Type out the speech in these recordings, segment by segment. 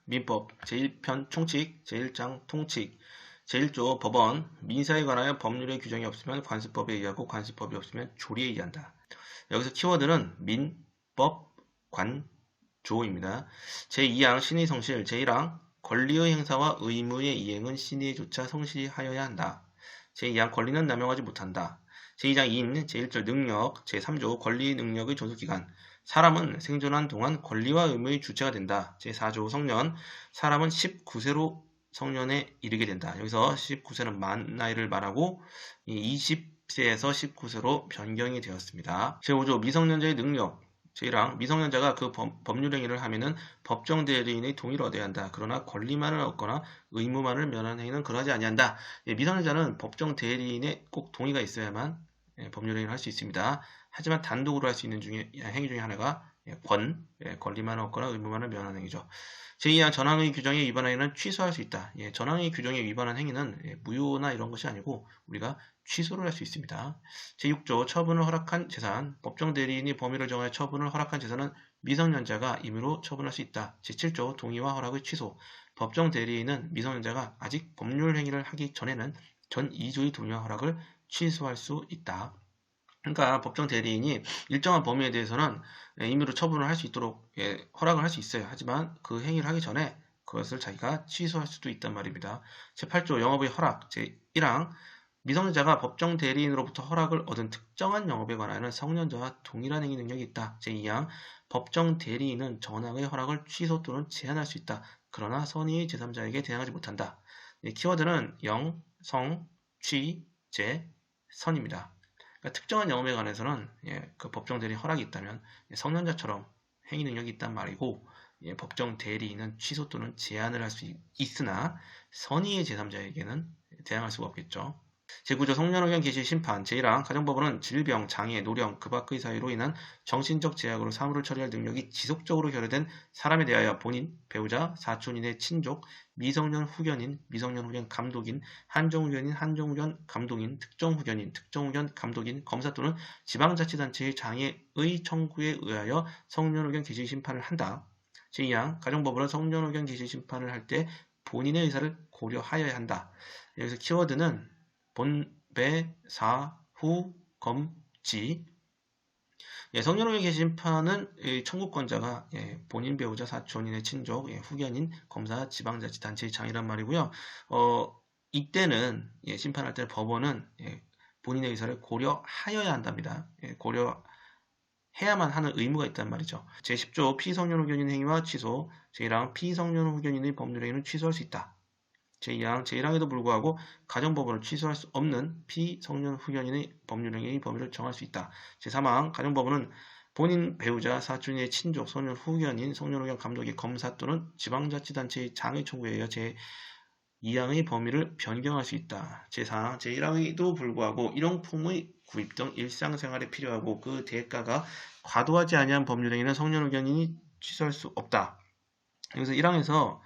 민법 제1편 총칙, 제1장 통칙, 제1조 법원 민사에 관하여 법률의 규정이 없으면 관습법에 의하고 관습법이 없으면 조리에 의한다. 여기서 키워드는 민, 법, 관, 조입니다. 제2항 신의 성실 제1항 권리의 행사와 의무의 이행은 신의조차 성실하여야 한다. 제2항 권리는 남용하지 못한다. 제2장 인, 제1절 능력, 제3조 권리 능력의 존속기간 사람은 생존한 동안 권리와 의무의 주체가 된다. 제4조 성년 사람은 19세로 성년에 이르게 된다. 여기서 19세는 만 나이를 말하고 20세에서 19세로 변경이 되었습니다. 제5조 미성년자의 능력 제1항 미성년자가 그 법률행위를 하면은 법정 대리인의 동의를 얻어야 한다. 그러나 권리만을 얻거나 의무만을 면하는 행위는 그러하지 아니한다. 미성년자는 법정 대리인의 꼭 동의가 있어야만 법률행위를 할 수 있습니다. 하지만 단독으로 할 수 있는 행위 중에 하나가 권리만을 얻거나 의무만을 면하는 행위죠. 제2항 전항의 규정에 위반한 행위는 취소할 수 있다. 전항의 규정에 위반한 행위는 무효나 이런 것이 아니고 우리가 취소를 할 수 있습니다. 제6조 처분을 허락한 재산 법정 대리인이 범위를 정하여 처분을 허락한 재산은 미성년자가 임의로 처분할 수 있다. 제7조 동의와 허락의 취소 법정 대리인은 미성년자가 아직 법률 행위를 하기 전에는 전 2조의 동의와 허락을 취소할 수 있다. 그러니까 법정 대리인이 일정한 범위에 대해서는 임의로 처분을 할 수 있도록 허락을 할 수 있어요. 하지만 그 행위를 하기 전에 그것을 자기가 취소할 수도 있단 말입니다. 제8조 영업의 허락 제1항 미성년자가 법정 대리인으로부터 허락을 얻은 특정한 영업에 관하여는 성년자와 동일한 행위 능력이 있다. 제2항 법정 대리인은 전항의 허락을 취소 또는 제한할 수 있다. 그러나 선의의 제3자에게 대항하지 못한다. 키워드는 영, 성, 취, 제, 선입니다. 그러니까 특정한 영업에 관해서는 그 법정 대리인 허락이 있다면 성년자처럼 행위 능력이 있단 말이고 법정 대리인은 취소 또는 제한을 할 수 있으나 선의의 제3자에게는 대항할 수가 없겠죠. 제9조 성년의견 개시 심판 제1항 가정법원은 질병, 장애, 노령, 그 밖의 사유로 인한 정신적 제약으로 사물을 처리할 능력이 지속적으로 결여된 사람에 대하여 본인, 배우자, 사촌인의 친족, 미성년 후견인, 미성년 후견 감독인, 한정후견인, 한정후견 감독인, 특정후견인, 특정후견 감독인, 검사 또는 지방자치단체의 장애의 청구에 의하여 성년의견 개시 심판을 한다. 제2항 가정법원은 성년의견 개시 심판을 할 때 본인의 의사를 고려하여야 한다. 여기서 키워드는 본, 배, 사, 후, 검, 지 성년의견 개시 심판은 청구권자가 본인, 배우자, 사촌인의 친족, 후견인, 검사, 지방자치단체의 장이란 말이고요. 이때는 심판할 때 법원은 본인의 의사를 고려하여야 한답니다. 고려해야만 하는 의무가 있단 말이죠. 제10조 피성년 후견인 행위와 취소 제1항 피성년 후견인의 법률행위는 취소할 수 있다. 제2항 제1항에도 불구하고 가정법원을 취소할 수 없는 피성년 후견인의 법률행위의 범위를 정할 수 있다. 제3항 가정법원은 본인, 배우자, 사촌인의 친족, 소년 후견인, 성년후견 감독의 검사 또는 지방자치단체의 장의 청구에 의해 제2항의 범위를 변경할 수 있다. 제4항 제1항에도 불구하고 일용품의 구입 등 일상생활에 필요하고 그 대가가 과도하지 아니한 법률행위는 성년후견인이 취소할 수 없다. 여기서 1항에서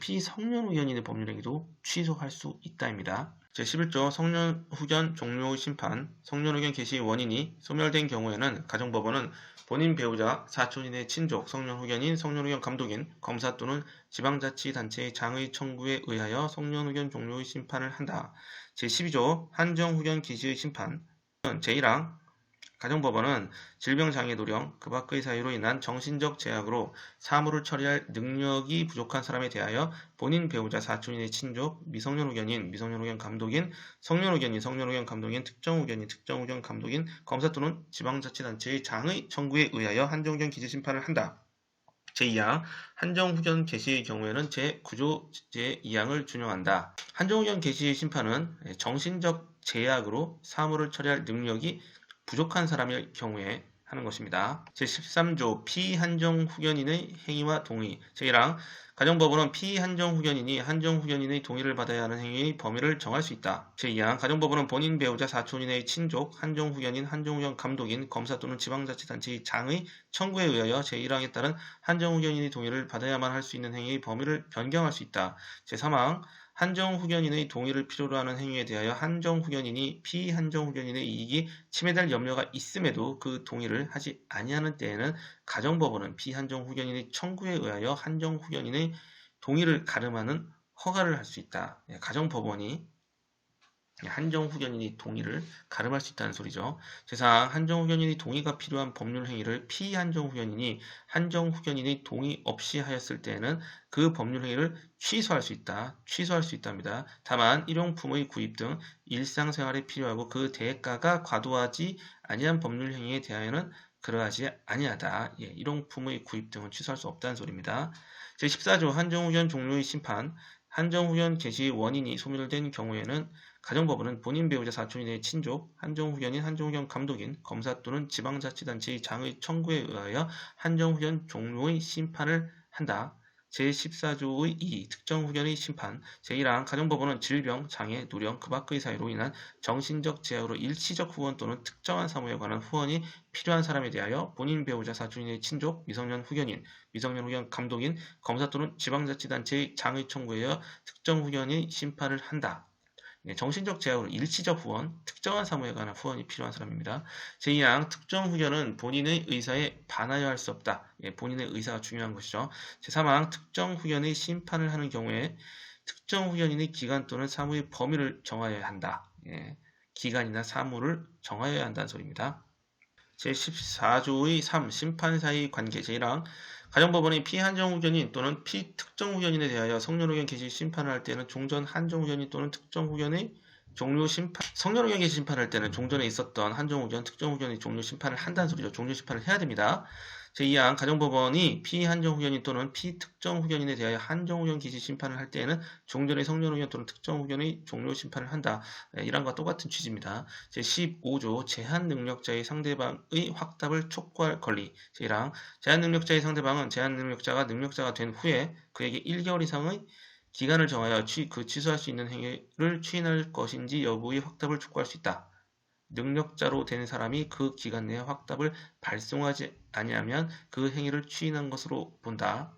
피성년 후견인의 법률행위도 취소할 수 있다입니다. 제11조 성년 후견 종료의 심판 성년 후견 개시 원인이 소멸된 경우에는 가정법원은 본인 배우자, 사촌인의 친족, 성년 후견인, 성년 후견 감독인, 검사 또는 지방자치단체의 장의 청구에 의하여 성년 후견 종료의 심판을 한다. 제12조 한정 후견 개시의 심판 제1항 가정법원은 질병, 장애, 노령, 그 밖의 사유로 인한 정신적 제약으로 사물을 처리할 능력이 부족한 사람에 대하여 본인, 배우자, 사촌인의 친족, 미성년 후견인, 미성년 후견 감독인, 성년 후견인, 성년 후견 감독인, 특정 후견인, 특정 후견 감독인, 검사 또는 지방자치단체의 장의 청구에 의하여 한정후견 기재 심판을 한다. 제2항 한정후견 개시의 경우에는 제9조 제2항을 준용한다. 한정후견 개시의 심판은 정신적 제약으로 사물을 처리할 능력이 부족한 사람일 경우에 하는 것입니다. 제13조 피한정 후견인의 행위와 동의 제1항 가정법원은 피한정 후견인이 한정 후견인의 동의를 받아야 하는 행위의 범위를 정할 수 있다. 제2항 가정법원은 본인, 배우자, 사촌인의 친족, 한정 후견인, 한정 후견 감독인, 검사 또는 지방자치단체의 장의 청구에 의하여 제1항에 따른 한정 후견인의 동의를 받아야만 할 수 있는 행위의 범위를 변경할 수 있다. 제3항 한정 후견인의 동의를 필요로 하는 행위에 대하여 한정 후견인이 피한정 후견인의 이익이 침해될 염려가 있음에도 그 동의를 하지 아니하는 때에는 가정법원은 피한정 후견인의 청구에 의하여 한정 후견인의 동의를 가름하는 허가를 할 수 있다. 가정법원이 한정후견인이 동의를 가름할 수 있다는 소리죠. 제4항 한정후견인이 동의가 필요한 법률 행위를 피한정후견인이 한정후견인이 동의 없이 하였을 때에는 그 법률 행위를 취소할 수 있다. 취소할 수 있답니다. 다만 일용품의 구입 등 일상생활에 필요하고 그 대가가 과도하지 아니한 법률 행위에 대하여는 그러하지 아니하다. 일용품의 구입 등은 취소할 수 없다는 소리입니다. 제14조 한정후견 종료의 심판 한정후견 개시 원인이 소멸된 경우에는 가정법원은 본인 배우자 사촌인의 친족, 한정후견인, 한정후견 감독인, 검사 또는 지방자치단체의 장의 청구에 의하여 한정후견 종료의 심판을 한다. 제14조의 2. 특정후견의 심판 제1항 가정법원은 질병, 장애, 누령, 그 밖의 사유로 인한 정신적 제약으로 일시적 후원 또는 특정한 사무에 관한 후원이 필요한 사람에 대하여 본인 배우자 사촌인의 친족, 미성년 후견인, 미성년 후견 감독인, 검사 또는 지방자치단체의 장의 청구에 의하여 특정후견의 심판을 한다. 정신적 제약으로 일시적 후원, 특정한 사무에 관한 후원이 필요한 사람입니다. 제2항 특정 후견은 본인의 의사에 반하여 할 수 없다. 본인의 의사가 중요한 것이죠. 제3항 특정 후견의 심판을 하는 경우에 특정 후견인의 기간 또는 사무의 범위를 정하여야 한다. 기간이나 사무를 정하여야 한다는 소리입니다. 제14조의 3. 심판 사이의 관계 제1항 가정법원이 피한정후견인 또는 피특정후견인에 대하여 성년후견 개시 심판을 할 때는 종전 한정후견인 또는 특정후견의 종료 심판, 성년후견 개시 심판을 할 때는 종전에 있었던 한정후견, 특정후견의 종료 심판을 한다는 소리죠. 종료 심판을 해야 됩니다. 제2항 가정법원이 피한정후견인 또는 피특정후견인에 대하여 한정후견 개시 심판을 할 때에는 종전의 성년후견 또는 특정후견의 종료 심판을 한다. 이란과 똑같은 취지입니다. 제15조 제한능력자의 상대방의 확답을 촉구할 권리 제1항 제한능력자의 상대방은 제한능력자가 능력자가 된 후에 그에게 1개월 이상의 기간을 정하여 취소할 수 있는 행위를 추인할 것인지 여부의 확답을 촉구할 수 있다. 능력자로 된 사람이 그 기간 내에 확답을 발송하지 아니하면 그 행위를 추인한 것으로 본다.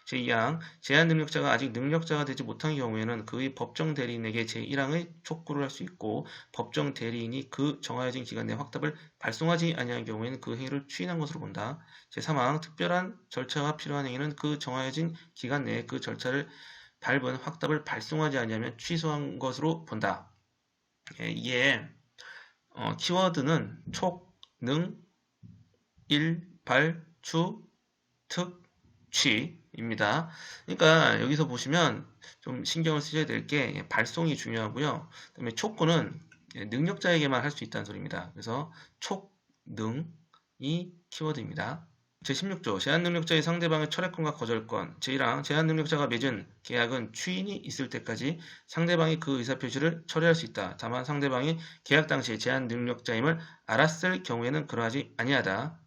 제2항 제한능력자가 아직 능력자가 되지 못한 경우에는 그의 법정 대리인에게 제1항의 촉구를 할 수 있고 법정 대리인이 그 정하여진 기간 내에 확답을 발송하지 아니한 경우에는 그 행위를 추인한 것으로 본다. 제3항 특별한 절차가 필요한 행위는 그 정하여진 기간 내에 그 절차를 밟은 확답을 발송하지 아니하면 취소한 것으로 본다. 이게 키워드는 촉, 능, 일, 발, 추, 특, 취입니다. 그러니까 여기서 보시면 좀 신경을 쓰셔야 될 게 발송이 중요하고요. 그다음에 촉구는 능력자에게만 할 수 있다는 소리입니다. 그래서 촉, 능이 키워드입니다. 제16조 제한능력자의 상대방의 철회권과 거절권 제1항 제한능력자가 맺은 계약은 추인이 있을 때까지 상대방이 그 의사표시를 철회할 수 있다. 다만 상대방이 계약 당시에 제한능력자임을 알았을 경우에는 그러하지 아니하다.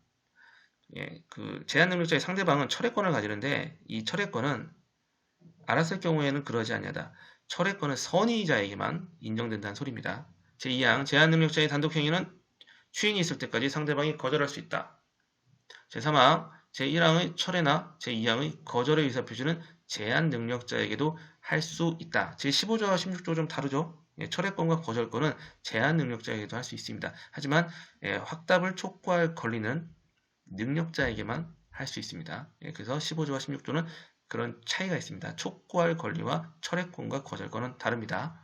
그 제한능력자의 상대방은 철회권을 가지는데 이 철회권은 알았을 경우에는 그러하지 아니하다. 철회권은 선의자에게만 인정된다는 소리입니다. 제2항 제한능력자의 단독행위는 추인이 있을 때까지 상대방이 거절할 수 있다. 제3항 제1항의 철회나 제2항의 거절의 의사표시는 제한 능력자에게도 할 수 있다. 제15조와 16조 좀 다르죠? 철회권과 거절권은 제한 능력자에게도 할 수 있습니다. 하지만 확답을 촉구할 권리는 능력자에게만 할 수 있습니다. 그래서 15조와 16조는 그런 차이가 있습니다. 촉구할 권리와 철회권과 거절권은 다릅니다.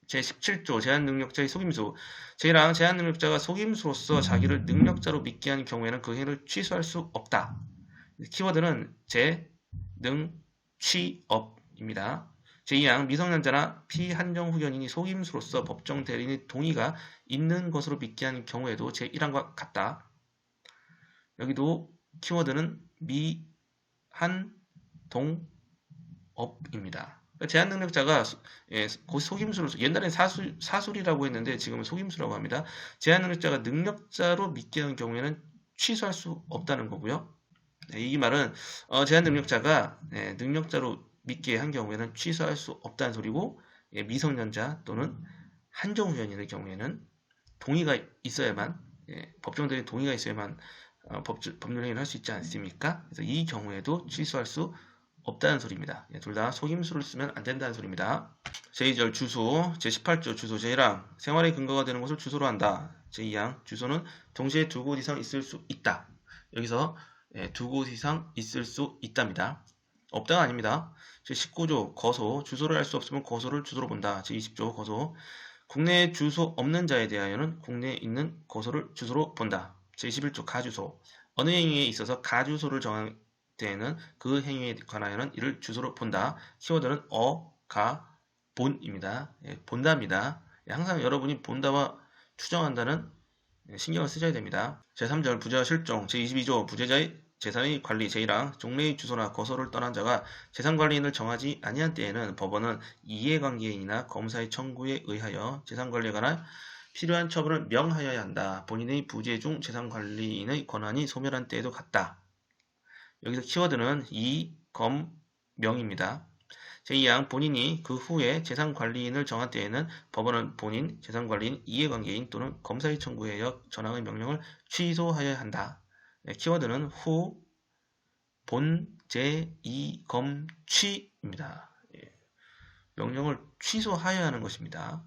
제17조 제한능력자의 속임수 제1항 제한능력자가 속임수로서 자기를 능력자로 믿게 한 경우에는 그 행위를 취소할 수 없다. 키워드는 제, 능, 취, 업입니다. 제2항 미성년자나 피한정후견인이 속임수로서 법정 대리인의 동의가 있는 것으로 믿게 한 경우에도 제1항과 같다. 여기도 키워드는 미, 한, 동, 업입니다. 제한능력자가 속임수로 옛날엔 사술이라고 했는데 지금은 속임수라고 합니다. 제한능력자가 능력자로 믿게 한 경우에는 취소할 수 없다는 거고요. 이 말은 제한능력자가 능력자로 믿게 한 경우에는 취소할 수 없다는 소리고 미성년자 또는 한정후견인의 경우에는 동의가 있어야만 법정대리인 동의가 있어야만 법률 행위를 할 수 있지 않습니까? 그래서 이 경우에도 취소할 수 없다는 소리입니다. 둘 다 속임수를 쓰면 안 된다는 소리입니다. 제2절 주소, 제18조 주소 제1항 생활의 근거가 되는 것을 주소로 한다. 제2항 주소는 동시에 두 곳 이상 있을 수 있다. 여기서 두 곳 이상 있을 수 있답니다. 없다가 아닙니다. 제19조 거소, 주소를 알 수 없으면 거소를 주소로 본다. 제20조 거소, 국내에 주소 없는 자에 대하여는 국내에 있는 거소를 주소로 본다. 제21조 가주소, 어느 행위에 있어서 가주소를 정할 때에는 그 행위에 관하여는 이를 주소로 본다. 키워드는 가, 본입니다. 본다입니다. 항상 여러분이 본다와 추정한다는 신경을 쓰셔야 됩니다. 제3절 부재와 실종, 제22조 부재자의 재산의 관리 제1항 종래의 주소나 거소를 떠난 자가 재산관리인을 정하지 아니한 때에는 법원은 이해관계인이나 검사의 청구에 의하여 재산관리에 관한 필요한 처분을 명하여야 한다. 본인의 부재 중 재산관리인의 권한이 소멸한 때에도 같다. 여기서 키워드는 이, 검, 명입니다. 제2항 본인이 그 후에 재산관리인을 정한 때에는 법원은 본인, 재산관리인, 이해관계인 또는 검사의 청구에 의하여 전항의 명령을 취소하여야 한다. 키워드는 후, 본, 재, 이, 검, 취입니다. 명령을 취소하여야 하는 것입니다.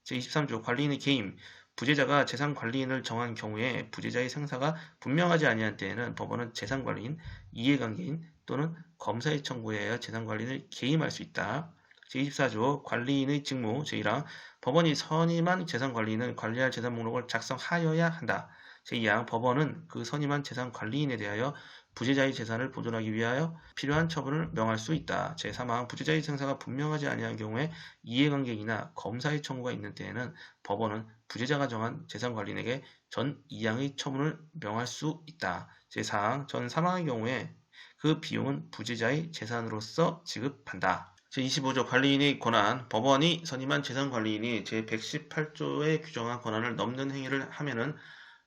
제23조 관리인의 개임, 부재자가 재산관리인을 정한 경우에 부재자의 생사가 분명하지 아니한 때에는 법원은 재산관리인, 이해관계인 또는 검사의 청구에 의하여 재산관리인을 개임할 수 있다. 제24조 관리인의 직무 제1항 법원이 선임한 재산관리인은 관리할 재산 목록을 작성하여야 한다. 제2항 법원은 그 선임한 재산관리인에 대하여 부재자의 재산을 보존하기 위하여 필요한 처분을 명할 수 있다. 제3항 부재자의 생사가 분명하지 아니한 경우에 이해관계인이나 검사의 청구가 있는 때에는 법원은 부재자가 정한 재산관리인에게 전 2항의 처분을 명할 수 있다. 제4항 전 3항의 경우에 그 비용은 부재자의 재산으로서 지급한다. 제25조 관리인의 권한 법원이 선임한 재산관리인이 제118조에 규정한 권한을 넘는 행위를 하면은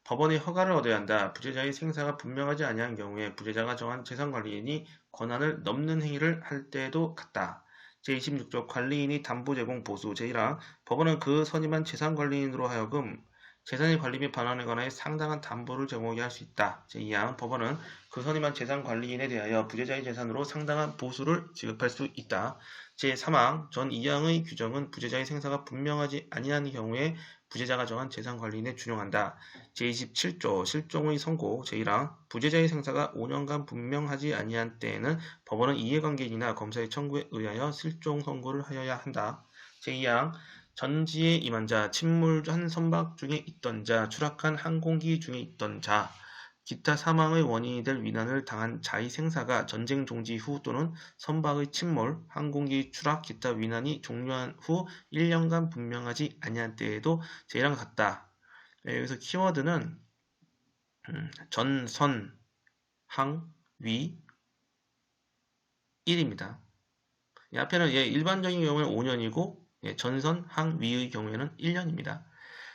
법원의 허가를 얻어야 한다. 부재자의 생사가 분명하지 아니한 경우에 부재자가 정한 재산관리인이 권한을 넘는 행위를 할 때에도 같다. 제26조 관리인이 담보 제공 보수 제1항 법원은 그 선임한 재산관리인으로 하여금 재산의 관리 및 반환에 관하여 상당한 담보를 제공하게 할 수 있다. 제2항 법원은 그 선임한 재산관리인에 대하여 부재자의 재산으로 상당한 보수를 지급할 수 있다. 제3항 전 2항의 규정은 부재자의 생사가 분명하지 아니한 경우에 부재자가 정한 재산관리인에 준용한다. 제27조 실종의 선고 제1항 부재자의 생사가 5년간 분명하지 아니한 때에는 법원은 이해관계인이나 검사의 청구에 의하여 실종 선고를 하여야 한다. 제2항 전지에 임한 자, 침몰한 선박 중에 있던 자, 추락한 항공기 중에 있던 자, 기타 사망의 원인이 될 위난을 당한 자의 생사가 전쟁 종지 후 또는 선박의 침몰, 항공기 추락, 기타 위난이 종료한 후 1년간 분명하지 아니한 때에도 제1항과 같다. 여기서 키워드는 전, 선, 항, 위 1입니다. 앞에는 일반적인 경우에는 5년이고 전선, 항, 위의 경우에는 1년입니다.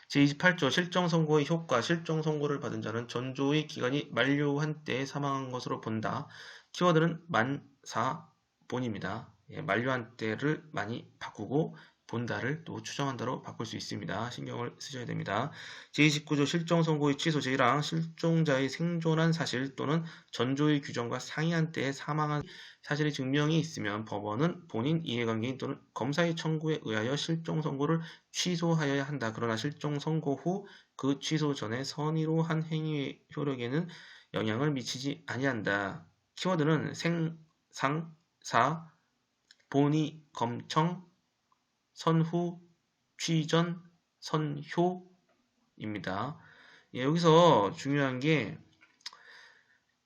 제28조 실정선고의 효과 실정선고를 받은 자는 전조의 기간이 만료한 때에 사망한 것으로 본다. 키워드는 만사, 본입니다. 만료한 때를 많이 바꾸고 본다를 또 추정한다로 바꿀 수 있습니다. 신경을 쓰셔야 됩니다. 제29조 실정선고의 취소 제1항 실종자의 생존한 사실 또는 전조의 규정과 상이한 때에 사망한 사실의 증명이 있으면 법원은 본인 이해관계인 또는 검사의 청구에 의하여 실종 선고를 취소하여야 한다. 그러나 실종 선고 후 그 취소 전에 선의로 한 행위의 효력에는 영향을 미치지 아니한다. 키워드는 생, 상, 사, 본의, 검청, 선후, 취전, 선효입니다. 여기서 중요한 게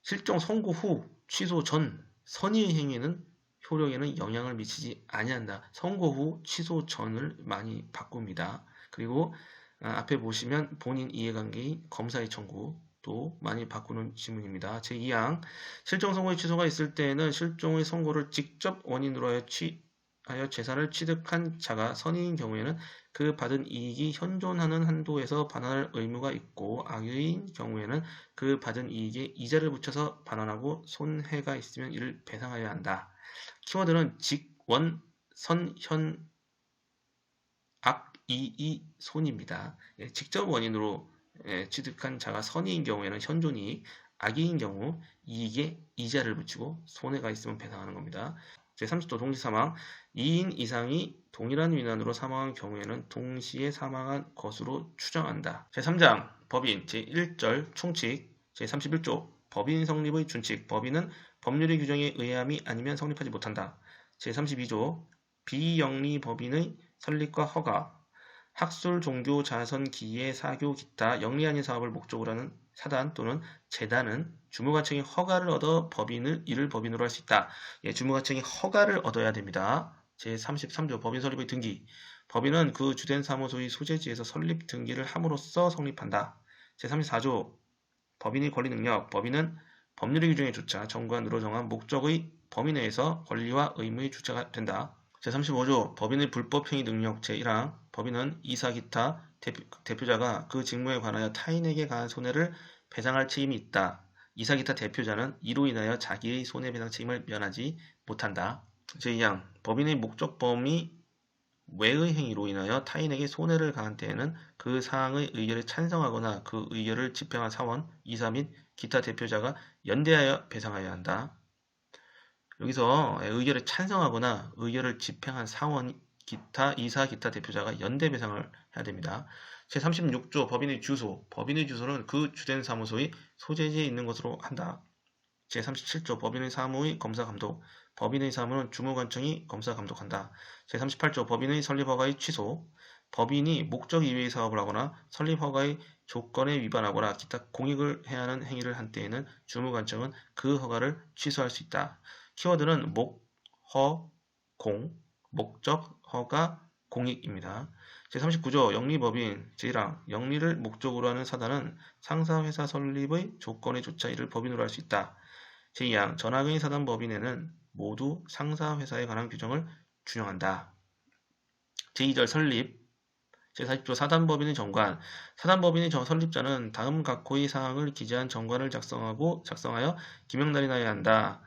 실종 선고 후, 취소 전, 선의의 행위는 효력에는 영향을 미치지 아니한다. 선고 후, 취소 전을 많이 바꿉니다. 그리고 앞에 보시면 본인 이해관계인 검사의 청구도 많이 바꾸는 지문입니다. 제2항 실종 선고의 취소가 있을 때에는 실종의 선고를 직접 원인으로 하여 재산을 취득한 자가 선의인 경우에는 그 받은 이익이 현존하는 한도에서 반환할 의무가 있고 악의인 경우에는 그 받은 이익에 이자를 붙여서 반환하고 손해가 있으면 이를 배상하여야 한다. 키워드는 직, 원, 선, 현, 악, 이, 손입니다. 직접 원인으로 취득한 자가 선의인 경우에는 현존이익, 악의인 경우 이익에 이자를 붙이고 손해가 있으면 배상하는 겁니다. 제30조 동시사망 2인 이상이 동일한 위난으로 사망한 경우에는 동시에 사망한 것으로 추정한다. 제3장 법인 제1절 총칙 제31조 법인 성립의 준칙 법인은 법률의 규정에 의함이 아니면 성립하지 못한다. 제32조 비영리법인의 설립과 허가, 학술, 종교, 자선, 기예, 사교, 기타 영리 아닌 사업을 목적으로 하는 사단 또는 재단은 주무관청의 허가를 얻어 이를 법인으로 할 수 있다. 예, 주무관청이 허가를 얻어야 됩니다. 제33조 법인 설립의 등기. 법인은 그 주된 사무소의 소재지에서 설립 등기를 함으로써 성립한다. 제34조 법인의 권리 능력. 법인은 법률의 규정에 조차 정관으로 정한 목적의 범위 내에서 권리와 의무의 주체가 된다. 제35조 법인의 불법행위 능력. 제1항 법인은 이사 기타 대표자가 그 직무에 관하여 타인에게 가한 손해를 배상할 책임이 있다. 이사 기타 대표자는 이로 인하여 자기의 손해배상 책임을 면하지 못한다. 제2항 법인의 목적 범위 외의 행위로 인하여 타인에게 손해를 가한 때에는 그 사항의 의결에 찬성하거나 그 의결을 집행한 사원, 이사 및 기타 대표자가 연대하여 배상하여야 한다. 여기서 의결에 찬성하거나 의결을 집행한 사원, 이사, 기타 대표자가 연대 배상을 해야 됩니다. 제36조 법인의 주소. 법인의 주소는 그 주된 사무소의 소재지에 있는 것으로 한다. 제37조 법인의 사무의 검사 감독. 법인의 사무는 주무관청이 검사 감독한다. 제38조 법인의 설립허가의 취소. 법인이 목적 이외의 사업을 하거나 설립허가의 조건에 위반하거나 기타 공익을 해야 하는 행위를 한 때에는 주무관청은 그 허가를 취소할 수 있다. 키워드는 목, 허, 공, 목적, 허가, 공익입니다. 제39조 영리법인 제1항 영리를 목적으로 하는 사단은 상사회사 설립의 조건에 조차 이를 법인으로 할 수 있다. 제2항 전학의 사단법인에는 모두 상사회사에 관한 규정을 준용한다. 제2절 설립 제40조 사단법인의 정관 사단법인의 설립자는 다음 각호의 사항을 기재한 정관을 작성하여 기명날인하여야 한다.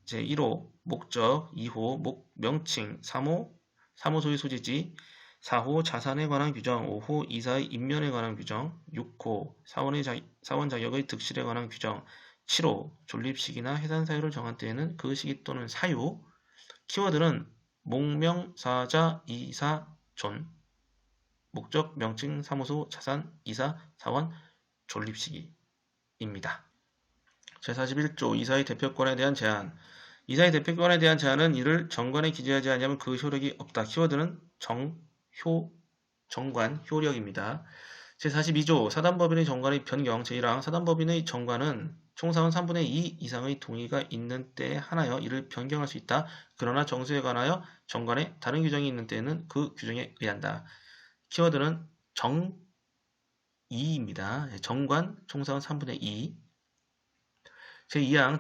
제1호 목적 2호 명칭 3호 사무소의 소재지 4호 자산에 관한 규정 5호 이사의 임면에 관한 규정 6호 사원 자격의 득실에 관한 규정 7호 존립시기나 해산 사유를 정한 때에는 그 시기 또는 사유 키워드는 목명, 사자, 이사, 존 목적, 명칭, 사무소, 자산, 이사, 사원, 존립시기입니다. 제41조 이사의 대표권에 대한 제한 이사의 대표권에 대한 제한은 이를 정관에 기재하지 않으면 그 효력이 없다. 키워드는 정관, 효력입니다. 제42조 사단법인의 정관의 변경 제1항 사단법인의 정관은 총사원 3분의 2 이상의 동의가 있는 때에 한하여 이를 변경할 수 있다. 그러나 정수에 관하여 정관에 다른 규정이 있는 때에는 그 규정에 의한다. 키워드는 정이입니다. 정관 총사원 3분의 2 제2항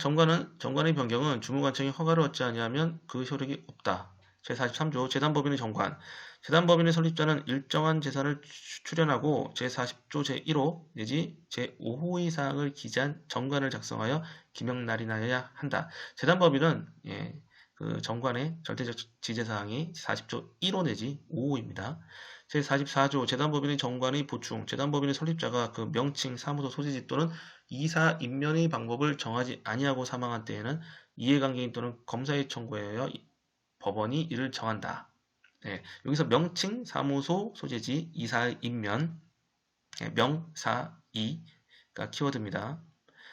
정관의 변경은 주무관청이 허가를 얻지 아니하면 그 효력이 없다. 제43조 재단법인의 정관 재단법인의 설립자는 일정한 재산을 출연하고 제40조 제1호 내지 제5호의 사항을 기재한 정관을 작성하여 기명날인하여야 한다. 재단법인은 그 정관의 절대적 지재사항이 40조 1호 내지 5호입니다. 제44조 재단법인의 정관의 보충 재단법인의 설립자가 그 명칭, 사무소, 소재지 또는 이사 임면의 방법을 정하지 아니하고 사망한 때에는 이해관계인 또는 검사에 청구하여 법원이 이를 정한다. 여기서 명칭, 사무소, 소재지, 이사 임면, 명사이가 키워드입니다.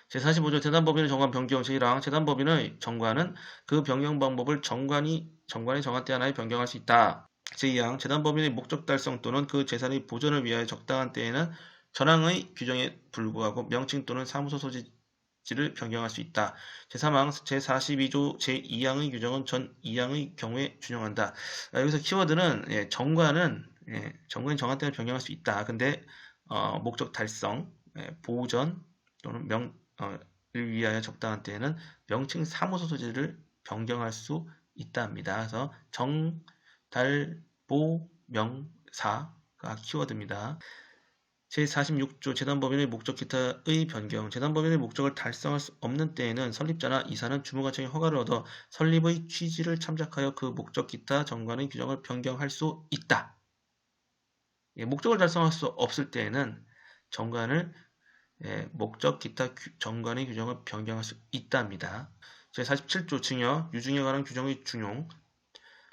제45조 재단법인의 정관 변경 제1항 재단법인의 정관은 그 변경 방법을 정관이 정한 때 하나에 변경할 수 있다. 제2항 재단법인의 목적 달성 또는 그 재산의 보존을 위하여 적당한 때에는 전항의 규정에 불구하고 명칭 또는 사무소 소재지를 변경할 수 있다. 제3항 제42조 제2항의 규정은 전 2항의 경우에 준용한다. 여기서 키워드는 정관이 정한 때는 변경할 수 있다. 근데 목적 달성, 보존 또는 를 위하여 적당한 때에는 명칭 사무소 소재를 변경할 수 있다 합니다. 그래서 정, 달, 보, 명사가 키워드입니다. 제46조 재단법인의 목적 기타의 변경 재단법인의 목적을 달성할 수 없는 때에는 설립자나 이사는 주무관청의 허가를 얻어 설립의 취지를 참작하여 그 목적 기타 정관의 규정을 변경할 수 있다. 목적을 달성할 수 없을 때에는 정관을 목적 기타 정관의 규정을 변경할 수 있답니다. 제47조 증여, 유증에 관한 규정의 준용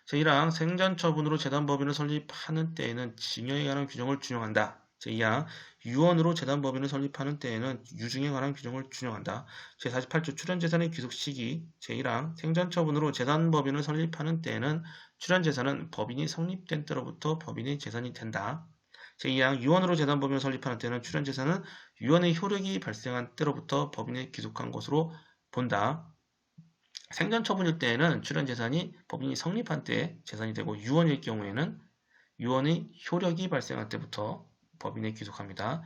제1항 생전 처분으로 재단법인을 설립하는 때에는 증여에 관한 규정을 준용한다. 제2항 유언으로 재단법인을 설립하는 때에는 유증에 관한 규정을 준용한다. 제48조 출연재산의 귀속 시기 제1항 생전처분으로 재단법인을 설립하는 때에는 출연재산은 법인이 성립된 때로부터 법인의 재산이 된다. 제2항 유언으로 재단법인을 설립하는 때는 출연재산은 유언의 효력이 발생한 때로부터 법인에 귀속한 것으로 본다. 생전처분일 때에는 출연재산이 법인이 성립한 때에 재산이 되고 유언일 경우에는 유언의 효력이 발생한 때부터 법인에 귀속합니다.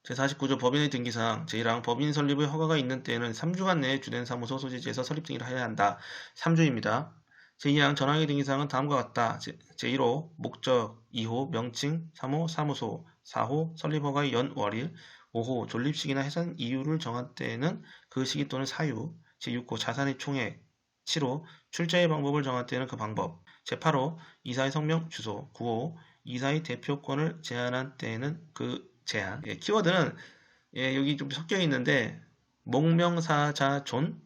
제49조 법인의 등기사항 제1항 법인 설립의 허가가 있는 때에는 3주간 내에 주된 사무소 소재지에서 설립 등기를 해야 한다. 3주입니다. 제2항 전항의 등기사항은 다음과 같다. 제1호 목적 2호 명칭 3호 사무소 4호 설립허가의 연월일 5호 존립시기나 해산 이유를 정한 때에는 그 시기 또는 사유 제6호 자산의 총액 7호 출자의 방법을 정한 때에는 그 방법 제8호 이사의 성명 주소 9호 이사의 대표권을 제한한 때에는 그 제한 키워드는 여기 좀 섞여 있는데 목명사자존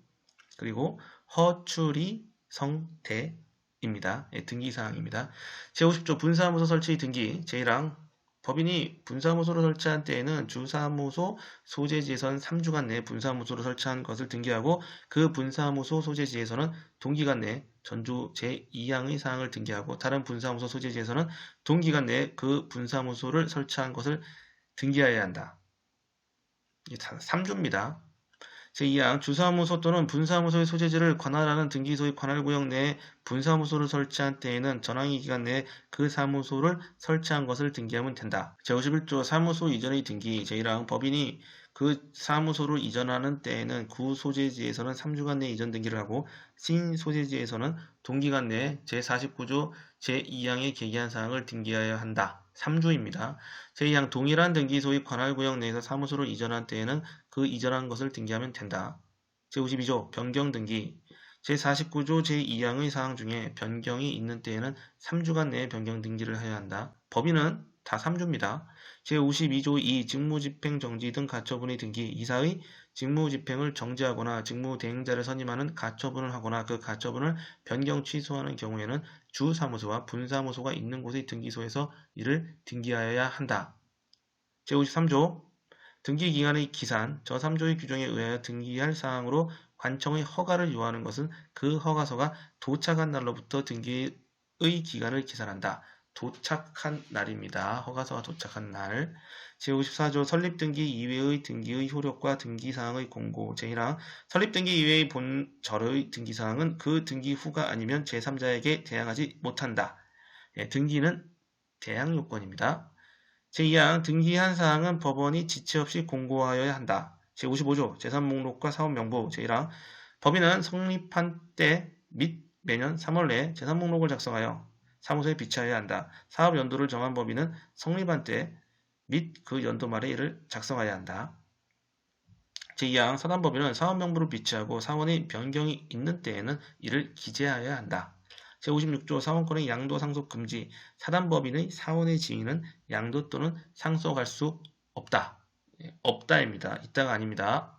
그리고 허출이 성대입니다. 등기사항입니다. 제50조 분사무소 설치 등기 제1항 법인이 분사무소를 설치한 때에는 주사무소 소재지에선 3주간 내에 분사무소를 설치한 것을 등기하고 그 분사무소 소재지에서는 동기간 내에 전조 제2항의 사항을 등기하고 다른 분사무소 소재지에서는 동기간 내에 그 분사무소를 설치한 것을 등기하여야 한다. 이게 3주입니다. 제2항 주사무소 또는 분사무소의 소재지를 관할하는 등기소의 관할구역 내에 분사무소를 설치한 때에는 전항의 기간 내에 그 사무소를 설치한 것을 등기하면 된다. 제51조 사무소 이전의 등기 제1항 법인이 그 사무소를 이전하는 때에는 구 소재지에서는 3주간 내에 이전 등기를 하고 신소재지에서는 동기간 내에 제49조 제2항에 계기한 사항을 등기하여야 한다. 3주입니다. 제2항 동일한 등기소의 관할구역 내에서 사무소를 이전한 때에는 그 이전한 것을 등기하면 된다. 제52조 변경 등기 제49조 제2항의 사항 중에 변경이 있는 때에는 3주간 내에 변경 등기를 해야 한다. 법인은 다 3주입니다. 제52조 2 직무집행 정지 등 가처분의 등기 이사의 직무집행을 정지하거나 직무대행자를 선임하는 가처분을 하거나 그 가처분을 변경 취소하는 경우에는 주사무소와 분사무소가 있는 곳의 등기소에서 이를 등기하여야 한다. 제53조 등기기간의 기산 저 3조의 규정에 의하여 등기할 사항으로 관청의 허가를 요하는 것은 그 허가서가 도착한 날로부터 등기의 기간을 기산한다. 도착한 날입니다. 허가서가 도착한 날. 제54조 설립등기 이외의 등기의 효력과 등기사항의 공고 제1항 설립등기 이외의 본절의 등기사항은 그 등기 후가 아니면 제3자에게 대항하지 못한다. 등기는 대항요건입니다. 제2항 등기한 사항은 법원이 지체 없이 공고하여야 한다. 제55조 재산목록과 사업명부 제1항 법인은 성립한 때 및 매년 3월 내에 재산목록을 작성하여 사무소에 비치하여야 한다. 사업 연도를 정한 법인은 성립한 때 및 그 연도 말에 이를 작성하여야 한다. 제2항 사단법인은 사업명부를 비치하고 사원의 변경이 있는 때에는 이를 기재하여야 한다. 제56조 사원권의 양도 상속 금지 사단법인의 사원의 지위는 양도 또는 상속할 수 없다. 없다입니다. 있다가 아닙니다.